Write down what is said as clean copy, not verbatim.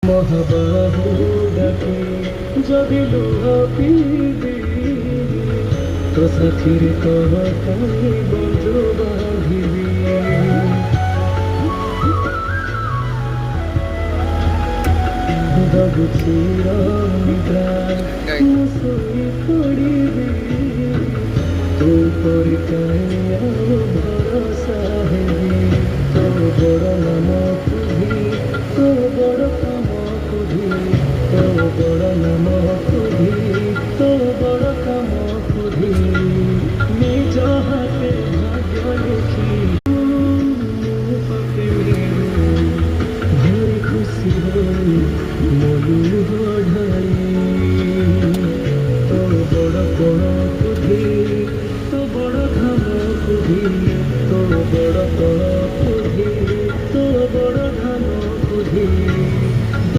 মহাবাহু ডাকে যদি লুহ পিবি তো সাথীর কহতাই বন্ধু বাঁধিবি দবু চির নিদ্রা ମୁଁ ଶୋଇ ପଡ଼ିବି ତୋ ଉପରେ କାହିଁ ଆଉ ଭରସା ହେବି ତୋ ବଡ଼ ନାମକୁ ବି ତୋ ବଡ଼ କାମକୁ ବି ତୋ ବଡ଼ ନାମକୁ ବି ତୋ ବଡ଼ କାମକୁ ବି ନିଜ ହାତେ ଭାଗ୍ୟ ଲେଖି ପାଖେ ଭାରି ଖୁସି ହୋଇ ମୋ ଲୁହ ଢାଳି ତୋ ବଡ଼ କୋଣ